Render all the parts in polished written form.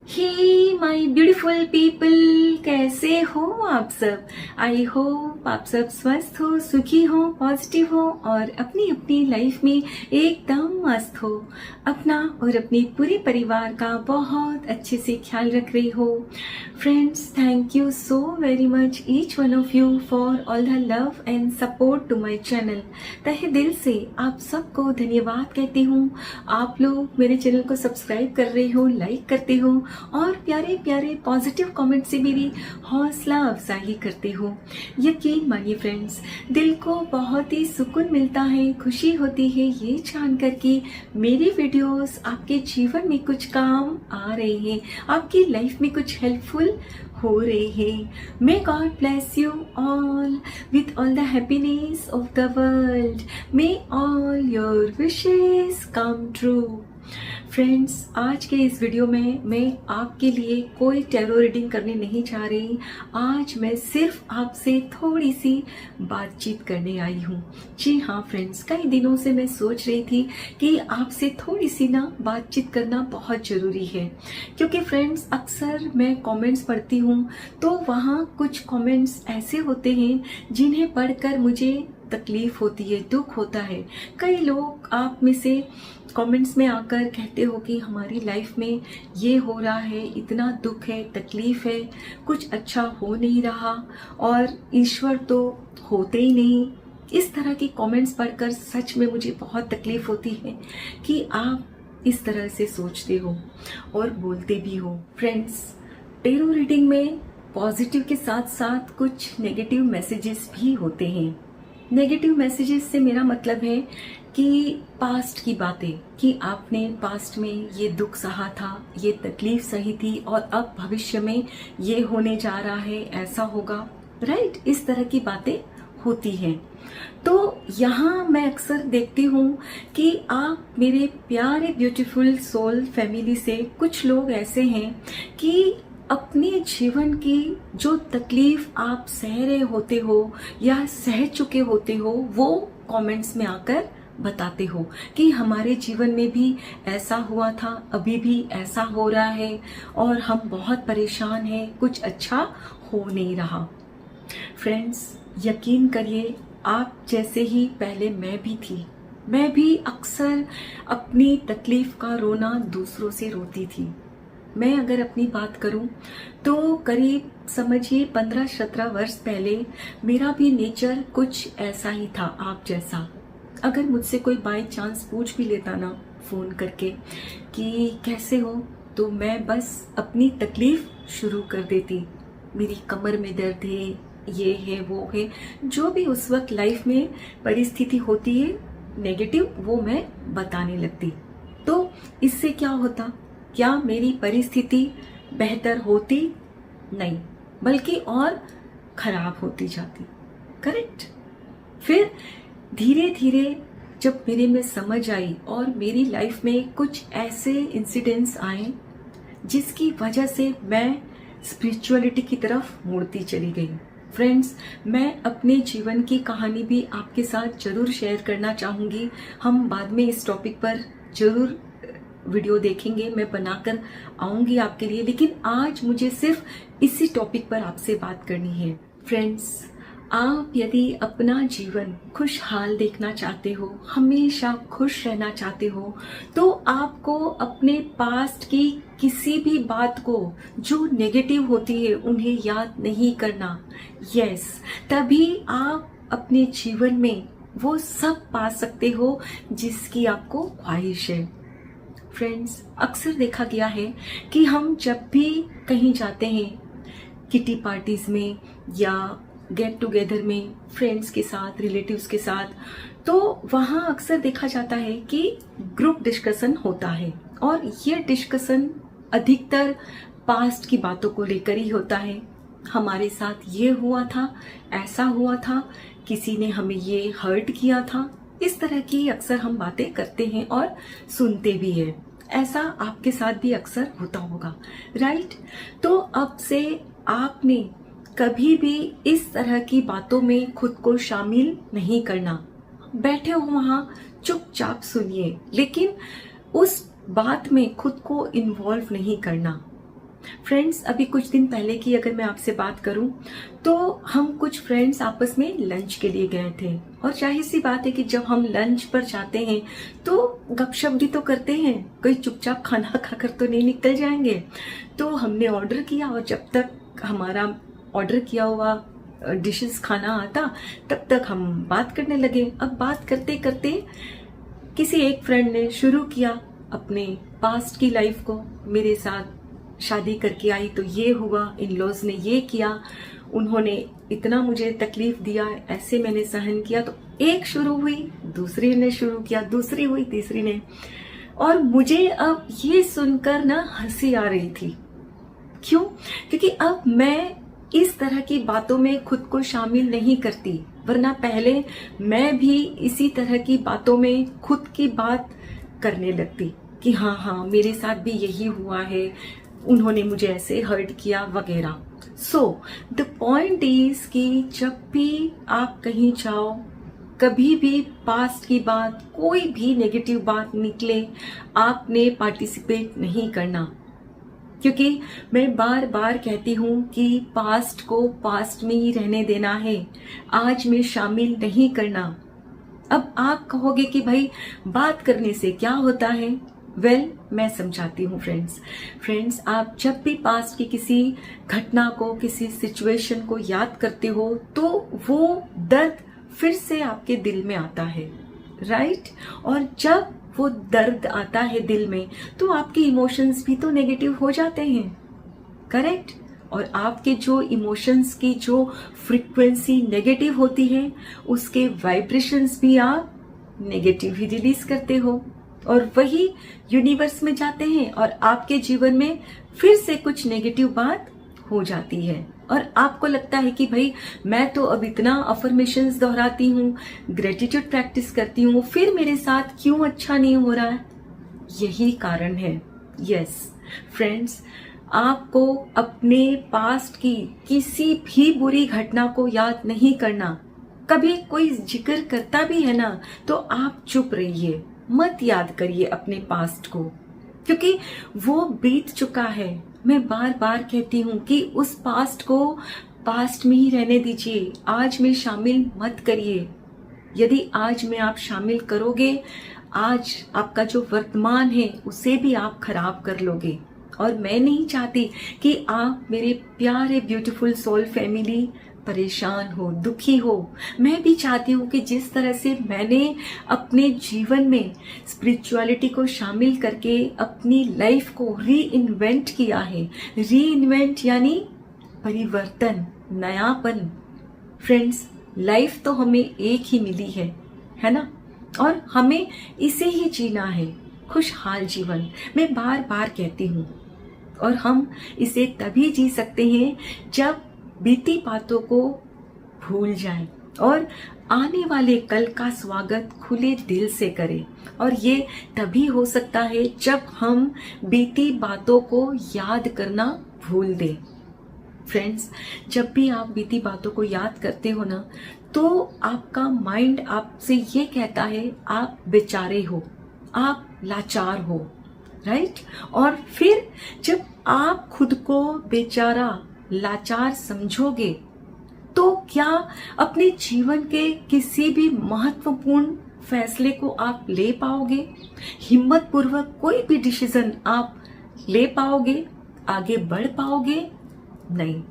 Hey my beautiful people, कैसे हो आप सब। आई होप आप सब स्वस्थ हो, सुखी हो, पॉजिटिव हो और अपनी अपनी लाइफ में एकदम मस्त हो। अपना और अपने पूरे परिवार का बहुत अच्छे से ख्याल रख रही हो। Friends, thank you so very much each one of you for all the love and support to my channel. तहे दिल से आप सबको धन्यवाद कहती हूँ। आप लोग मेरे चैनल को सब्सक्राइब कर रहे हो, लाइक करते हो और प्यारे प्यारे पॉजिटिव कमेंट से मेरी हौसला अफजाई करते हो। यकीन मानिए फ्रेंड्स, दिल को बहुत ही सुकून मिलता है, खुशी होती है ये जानकर कि मेरी वीडियोस आपके जीवन में कुछ काम आ रहे हैं, आपकी लाइफ में कुछ हेल्पफुल हो रहे हैं। May God bless you all with all the happiness of the world. May all your wishes come true. Friends, आज के इस वीडियो में मैं आपके लिए कोई टैरो रीडिंग करने नहीं जा रही। आज मैं सिर्फ आपसे थोड़ी सी बातचीत करने आई हूँ। जी हाँ फ्रेंड्स, कई दिनों से मैं सोच रही थी कि आपसे थोड़ी सी बातचीत करना बहुत ज़रूरी है, क्योंकि फ्रेंड्स अक्सर मैं कमेंट्स पढ़ती हूँ तो वहाँ कुछ कमेंट्स ऐसे होते हैं जिन्हें पढ़कर मुझे तकलीफ होती है, दुख होता है। कई लोग आप में से कमेंट्स में आकर कहते हो कि हमारी लाइफ में ये हो रहा है, इतना दुख है, तकलीफ है, कुछ अच्छा हो नहीं रहा और ईश्वर तो होते ही नहीं। इस तरह की कमेंट्स पढ़कर सच में मुझे बहुत तकलीफ होती है कि आप इस तरह से सोचते हो और बोलते भी हो। फ्रेंड्स, टैरो रीडिंग में पॉजिटिव के साथ साथ कुछ नेगेटिव मैसेजेस भी होते हैं। नेगेटिव मैसेजेस से मेरा मतलब है कि पास्ट की बातें, कि आपने पास्ट में ये दुख सहा था, ये तकलीफ सही थी और अब भविष्य में ये होने जा रहा है, ऐसा होगा, राइट। इस तरह की बातें होती हैं। तो यहाँ मैं अक्सर देखती हूँ कि आप मेरे प्यारे ब्यूटीफुल सोल फैमिली से कुछ लोग ऐसे हैं कि अपने जीवन की जो तकलीफ आप सह रहे होते हो या सह चुके होते हो, वो कमेंट्स में आकर बताते हो कि हमारे जीवन में भी ऐसा हुआ था, अभी भी ऐसा हो रहा है और हम बहुत परेशान हैं, कुछ अच्छा हो नहीं रहा। फ्रेंड्स, यकीन करिए, आप जैसे ही पहले मैं भी थी। मैं भी अक्सर अपनी तकलीफ का रोना दूसरों से रोती थी। मैं अगर अपनी बात करूं तो करीब समझिए 15-17 वर्ष पहले मेरा भी नेचर कुछ ऐसा ही था आप जैसा। अगर मुझसे कोई बाय चांस पूछ भी लेता ना फ़ोन करके कि कैसे हो, तो मैं बस अपनी तकलीफ़ शुरू कर देती। मेरी कमर में दर्द है, ये है, वो है, जो भी उस वक्त लाइफ में परिस्थिति होती है नेगेटिव, वो मैं बताने लगती। तो इससे क्या होता, क्या मेरी परिस्थिति बेहतर होती? नहीं, बल्कि और खराब होती जाती। करेक्ट। फिर धीरे धीरे जब मेरे में समझ आई और मेरी लाइफ में कुछ ऐसे इंसिडेंट्स आए जिसकी वजह से मैं स्पिरिचुअलिटी की तरफ मुड़ती चली गई। फ्रेंड्स, मैं अपने जीवन की कहानी भी आपके साथ जरूर शेयर करना चाहूँगी। हम बाद में इस टॉपिक पर जरूर वीडियो देखेंगे, मैं बनाकर आऊँगी आपके लिए, लेकिन आज मुझे सिर्फ इसी टॉपिक पर आपसे बात करनी है। फ्रेंड्स, आप यदि अपना जीवन खुशहाल देखना चाहते हो, हमेशा खुश रहना चाहते हो, तो आपको अपने पास्ट की किसी भी बात को जो नेगेटिव होती है उन्हें याद नहीं करना। यस, तभी आप अपने जीवन में वो सब पा सकते हो जिसकी आपको ख्वाहिश है। फ्रेंड्स, अक्सर देखा गया है कि हम जब भी कहीं जाते हैं, किटी पार्टीज में या गेट टुगेदर में फ्रेंड्स के साथ, रिलेटिव्स के साथ, तो वहाँ अक्सर देखा जाता है कि ग्रुप डिस्कशन होता है और ये डिस्कशन अधिकतर पास्ट की बातों को लेकर ही होता है। हमारे साथ ये हुआ था, ऐसा हुआ था, किसी ने हमें ये हर्ट किया था, इस तरह की अक्सर हम बातें करते हैं और सुनते भी हैं। ऐसा आपके साथ भी अक्सर होता होगा, राइट। तो अब से आपने कभी भी इस तरह की बातों में खुद को शामिल नहीं करना। बैठे हो वहां, चुपचाप सुनिए, लेकिन उस बात में खुद को इन्वॉल्व नहीं करना। फ्रेंड्स, अभी कुछ दिन पहले की अगर मैं आपसे बात करूं तो हम कुछ फ्रेंड्स आपस में लंच के लिए गए थे। और जाहिर सी बात है कि जब हम लंच पर जाते हैं तो गपशप भी तो करते हैं, कोई चुपचाप खाना खाकर तो नहीं निकल जाएंगे। तो हमने ऑर्डर किया और जब तक हमारा ऑर्डर किया हुआ डिशेस खाना आता तब तक हम बात करने लगे। अब बात करते करते किसी एक फ्रेंड ने शुरू किया अपने पास्ट की लाइफ को, मेरे साथ शादी करके आई तो ये हुआ, इन लॉज ने ये किया, उन्होंने इतना मुझे तकलीफ दिया, ऐसे मैंने सहन किया। तो एक शुरू हुई, दूसरी ने शुरू किया, दूसरी हुई, तीसरी ने। और मुझे अब ये सुनकर ना हंसी आ रही थी। क्यों? क्योंकि अब मैं इस तरह की बातों में खुद को शामिल नहीं करती, वरना पहले मैं भी इसी तरह की बातों में खुद की बात करने लगती कि हाँ हाँ मेरे साथ भी यही हुआ है, उन्होंने मुझे ऐसे हर्ट किया वगैरह। सो द पॉइंट इज कि जब भी आप कहीं जाओ, कभी भी पास्ट की बात, कोई भी नेगेटिव बात निकले, आपने पार्टिसिपेट नहीं करना। क्योंकि मैं बार बार कहती हूँ कि पास्ट को पास्ट में ही रहने देना है, आज में शामिल नहीं करना। अब आप कहोगे कि भाई बात करने से क्या होता है? वेल, मैं समझाती हूँ फ्रेंड्स, आप जब भी पास्ट की किसी घटना को, किसी सिचुएशन को याद करते हो तो वो दर्द फिर से आपके दिल में आता है, राइट? और जब वो दर्द आता है दिल में तो आपके इमोशंस भी तो नेगेटिव हो जाते हैं, करेक्ट? और आपके जो इमोशंस की जो फ्रीक्वेंसी नेगेटिव होती है, उसके वाइब्रेशंस भी आप नेगेटिव ही रिलीज करते हो और वही यूनिवर्स में जाते हैं और आपके जीवन में फिर से कुछ नेगेटिव बात हो जाती है। और आपको लगता है कि भाई मैं तो अब इतना अफर्मेशंस दोहराती हूँ, ग्रेटिट्यूड प्रैक्टिस करती हूँ, फिर मेरे साथ क्यों अच्छा नहीं हो रहा है? यही कारण है। यस फ्रेंड्स, आपको अपने पास्ट की किसी भी बुरी घटना को याद नहीं करना। कभी कोई जिक्र करता भी है ना तो आप चुप रहिए, मत याद करिए अपने पास्ट को, क्योंकि वो बीत चुका है। मैं बार बार कहती हूँ कि उस पास्ट को पास्ट में ही रहने दीजिए, आज में शामिल मत करिए। यदि आज में आप शामिल करोगे, आज आपका जो वर्तमान है उसे भी आप खराब कर लोगे। और मैं नहीं चाहती कि आप, मेरे प्यारे ब्यूटीफुल सोल फैमिली, परेशान हो, दुखी हो। मैं भी चाहती हूँ कि जिस तरह से मैंने अपने जीवन में स्पिरिचुअलिटी को शामिल करके अपनी लाइफ को री इन्वेंट किया है, री इन्वेंट यानी परिवर्तन, नयापन। फ्रेंड्स, लाइफ तो हमें एक ही मिली है ना? और हमें इसे ही जीना है, खुशहाल जीवन। मैं बार बार कहती हूँ, और हम इसे तभी जी सकते हैं जब बीती बातों को भूल जाएं और आने वाले कल का स्वागत खुले दिल से करें। और ये तभी हो सकता है जब हम बीती बातों को याद करना भूल दें। फ्रेंड्स, जब भी आप बीती बातों को याद करते हो ना तो आपका माइंड आपसे ये कहता है आप बेचारे हो, आप लाचार हो, राइट? और फिर जब आप खुद को बेचारा, लाचार समझोगे तो क्या अपने जीवन के किसी भी महत्वपूर्ण फैसले को आप ले पाओगे? हिम्मत पूर्वक कोई भी डिसीजन आप ले पाओगे? आगे बढ़ पाओगे? नहीं।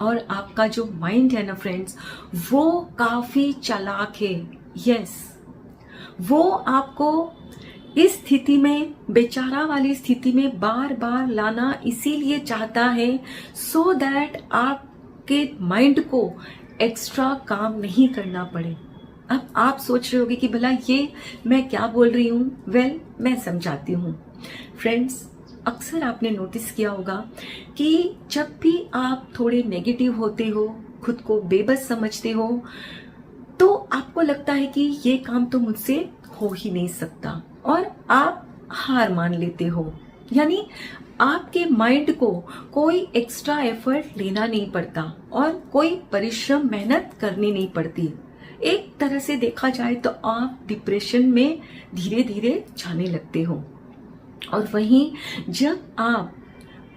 और आपका जो माइंड है ना फ्रेंड्स, वो काफी चालाक है। यस, वो आपको इस स्थिति में, बेचारा वाली स्थिति में बार बार लाना इसीलिए चाहता है सो दैट आपके माइंड को एक्स्ट्रा काम नहीं करना पड़े। अब आप सोच रहे होगे कि भला ये मैं क्या बोल रही हूँ? वेल, मैं समझाती हूँ। फ्रेंड्स, अक्सर आपने नोटिस किया होगा कि जब भी आप थोड़े नेगेटिव होते हो, खुद को बेबस समझते हो, तो आपको लगता है कि ये काम तो मुझसे हो ही नहीं सकता और आप हार मान लेते हो। यानी आपके माइंड को कोई एक्स्ट्रा एफर्ट लेना नहीं पड़ता और कोई परिश्रम, मेहनत करनी नहीं पड़ती। एक तरह से देखा जाए तो आप डिप्रेशन में धीरे धीरे जाने लगते हो। और वहीं जब आप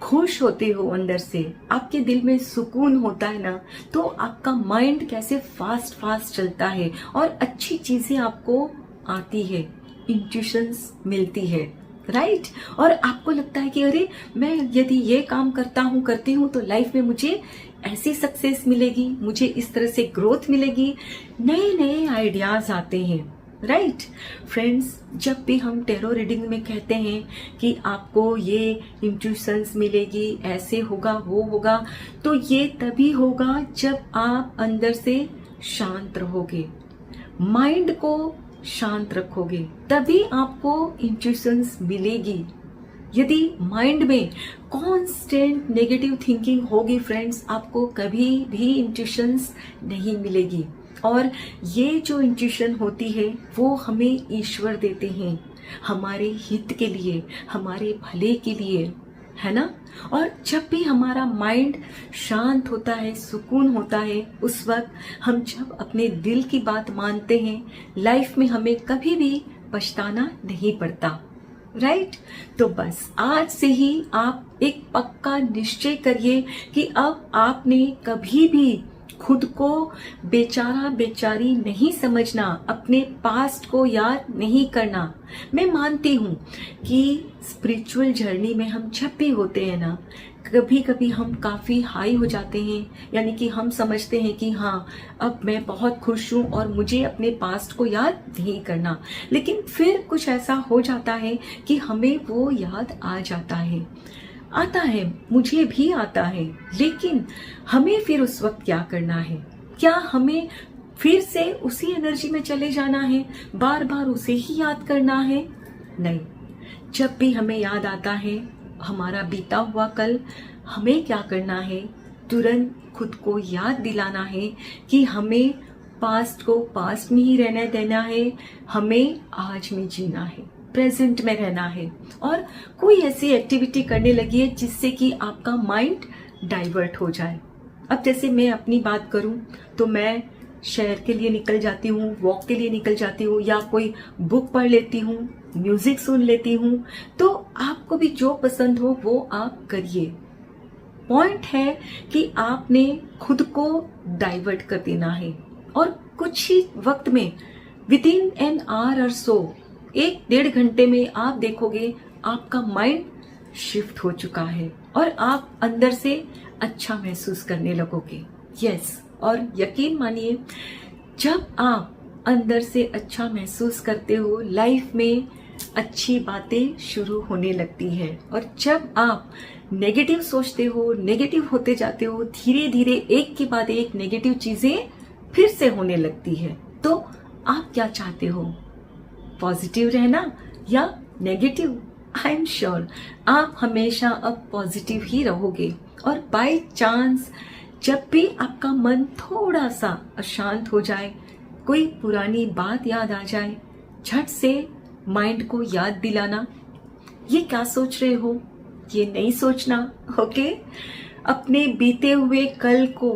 खुश होते हो अंदर से, आपके दिल में सुकून होता है ना, तो आपका माइंड कैसे फास्ट फास्ट चलता है और अच्छी चीजें आपको आती है, इंट्यूशंस मिलती है, राइट। और आपको लगता है कि अरे मैं यदि ये काम करती हूँ तो लाइफ में मुझे ऐसी सक्सेस मिलेगी, मुझे इस तरह से ग्रोथ मिलेगी, नए नए आइडियाज आते हैं, राइट। फ्रेंड्स, जब भी हम टैरो रीडिंग में कहते हैं कि आपको ये इंट्यूशंस मिलेगी, ऐसे होगा वो होगा, तो ये तभी होगा जब आप अंदर से शांत रहोगे, माइंड को शांत रखोगे, तभी आपको इंट्यूशंस मिलेगी। यदि माइंड में कांस्टेंट नेगेटिव थिंकिंग होगी फ्रेंड्स, आपको कभी भी इंट्यूशंस नहीं मिलेगी। और ये जो इंट्यूशन होती है वो हमें ईश्वर देते हैं, हमारे हित के लिए, हमारे भले के लिए, है ना। और जब भी हमारा माइंड शांत होता है, सुकून होता है, उस वक्त हम जब अपने दिल की बात मानते हैं, लाइफ में हमें कभी भी पछताना नहीं पड़ता, राइट। तो बस आज से ही आप एक पक्का निश्चय करिए कि अब आपने कभी भी खुद को बेचारा बेचारी नहीं समझना, अपने पास्ट को याद नहीं करना। मैं मानती हूँ कि स्पिरिचुअल जर्नी में हम जब भी होते हैं ना, कभी कभी हम काफ़ी हाई हो जाते हैं, यानी कि हम समझते हैं कि हाँ अब मैं बहुत खुश हूँ और मुझे अपने पास्ट को याद नहीं करना, लेकिन फिर कुछ ऐसा हो जाता है कि हमें वो याद आ जाता है, मुझे भी आता है, लेकिन हमें फिर उस वक्त क्या करना है? क्या हमें फिर से उसी एनर्जी में चले जाना है, बार बार उसे ही याद करना है? नहीं। जब भी हमें याद आता है हमारा बीता हुआ कल, हमें क्या करना है? तुरंत खुद को याद दिलाना है कि हमें पास्ट को पास्ट में ही रहने देना है, हमें आज में जीना है, प्रेजेंट में रहना है, और कोई ऐसी एक्टिविटी करने लगी है जिससे कि आपका माइंड डाइवर्ट हो जाए। अब जैसे मैं अपनी बात करूं तो मैं शहर के लिए निकल जाती हूँ, वॉक के लिए निकल जाती हूँ, या कोई बुक पढ़ लेती हूँ, म्यूजिक सुन लेती हूँ। तो आपको भी जो पसंद हो वो आप करिए। पॉइंट है कि आपने खुद को डाइवर्ट कर देना है, और कुछ ही वक्त में, विद इन एन आवर और सो, 1-1.5 घंटे में आप देखोगे आपका माइंड शिफ्ट हो चुका है और आप अंदर से अच्छा महसूस करने लगोगे। यस, और यकीन मानिए, जब आप अंदर से अच्छा महसूस करते हो, लाइफ में अच्छी बातें शुरू होने लगती है। और जब आप नेगेटिव सोचते हो, नेगेटिव होते जाते हो, धीरे धीरे एक के बाद एक नेगेटिव चीजें फिर से होने लगती है। तो आप क्या चाहते हो? पॉजिटिव रहना या नेगेटिव? आई एम श्योर आप हमेशा अब पॉजिटिव ही रहोगे। और बाय चांस जब भी आपका मन थोड़ा सा अशांत हो जाए, कोई पुरानी बात याद आ जाए, झट से माइंड को याद दिलाना, ये क्या सोच रहे हो, ये नहीं सोचना, ओके। अपने बीते हुए कल को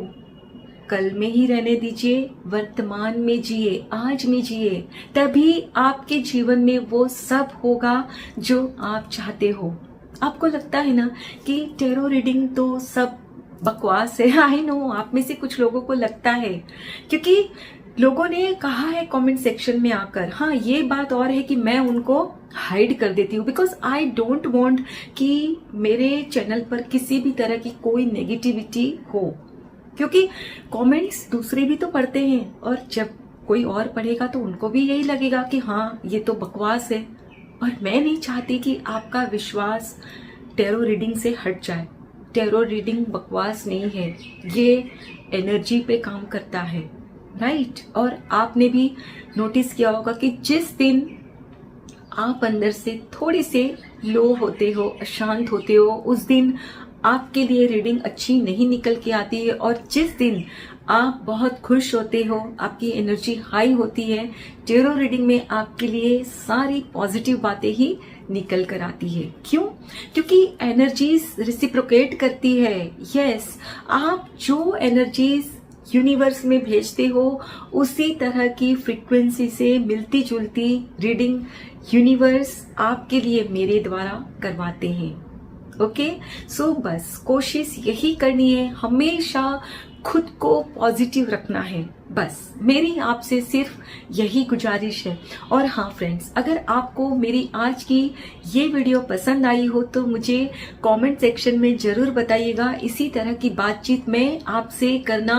कल में ही रहने दीजिए, वर्तमान में जिए, आज में जिए, तभी आपके जीवन में वो सब होगा जो आप चाहते हो। आपको लगता है ना कि टैरो रीडिंग तो सब बकवास है, आई नो आप में से कुछ लोगों को लगता है, क्योंकि लोगों ने कहा है कमेंट सेक्शन में आकर। हाँ, ये बात और है कि मैं उनको हाइड कर देती हूँ, बिकॉज आई डोंट वांट कि मेरे चैनल पर किसी भी तरह की कोई नेगेटिविटी हो, क्योंकि कमेंट्स दूसरे भी तो पढ़ते हैं, और जब कोई और पढ़ेगा तो उनको भी यही लगेगा कि हाँ ये तो बकवास है। और मैं नहीं चाहती कि आपका विश्वास टैरो रीडिंग से हट जाए। टैरो रीडिंग बकवास नहीं है, ये एनर्जी पे काम करता है, राइट। और आपने भी नोटिस किया होगा कि जिस दिन आप अंदर से थोड़े से लो होते हो, अशांत होते हो, उस दिन आपके लिए रीडिंग अच्छी नहीं निकल के आती है। और जिस दिन आप बहुत खुश होते हो, आपकी एनर्जी हाई होती है, टैरो रीडिंग में आपके लिए सारी पॉजिटिव बातें ही निकल कर आती है। क्यों? क्योंकि एनर्जीज रिसिप्रोकेट करती है। यस, आप जो एनर्जीज यूनिवर्स में भेजते हो, उसी तरह की फ्रीक्वेंसी से मिलती जुलती रीडिंग यूनिवर्स आपके लिए मेरे द्वारा करवाते हैं। ओके। सो बस कोशिश यही करनी है, हमेशा खुद को पॉजिटिव रखना है, बस मेरी आपसे सिर्फ यही गुजारिश है। और हाँ फ्रेंड्स, अगर आपको मेरी आज की ये वीडियो पसंद आई हो तो मुझे कमेंट सेक्शन में जरूर बताइएगा। इसी तरह की बातचीत मैं आपसे करना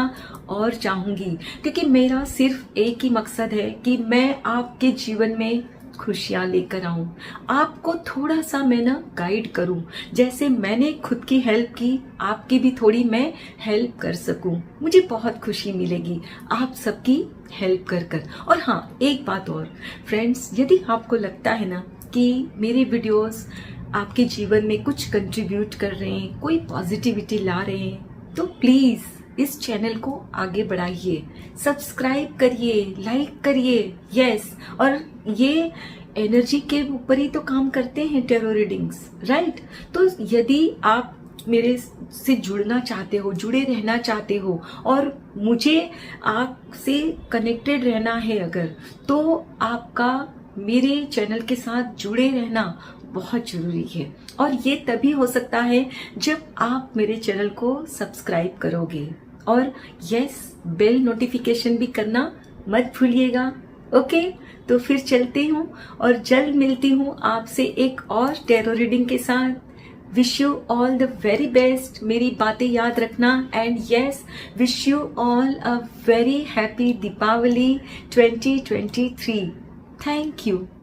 और चाहूंगी, क्योंकि मेरा सिर्फ एक ही मकसद है कि मैं आपके जीवन में खुशियां लेकर आऊं, आपको थोड़ा सा मैं ना गाइड करूं। जैसे मैंने खुद की हेल्प की, आपकी भी थोड़ी मैं हेल्प कर सकूं। मुझे बहुत खुशी मिलेगी आप सबकी हेल्प कर। और हाँ, एक बात और फ्रेंड्स, यदि आपको लगता है ना कि मेरे वीडियोस आपके जीवन में कुछ कंट्रीब्यूट कर रहे हैं, कोई पॉजिटिविटी ला रहे हैं, तो प्लीज इस चैनल को आगे बढ़ाइए, सब्सक्राइब करिए, लाइक करिए। यस, और ये एनर्जी के ऊपर ही तो काम करते हैं टैरो रीडिंग्स, राइट। तो यदि आप मेरे से जुड़ना चाहते हो, जुड़े रहना चाहते हो और मुझे आपसे कनेक्टेड रहना है अगर, तो आपका मेरे चैनल के साथ जुड़े रहना बहुत जरूरी है। और ये तभी हो सकता है जब आप मेरे चैनल को सब्सक्राइब करोगे, और यस, बेल नोटिफिकेशन भी करना मत भूलिएगा। ओके, तो फिर चलती हूँ और जल्द मिलती हूँ आपसे एक और टैरो रीडिंग के साथ। Wish you all the very best, मेरी बातें याद रखना। And yes, wish you all a very happy Deepavali 2023। Thank you.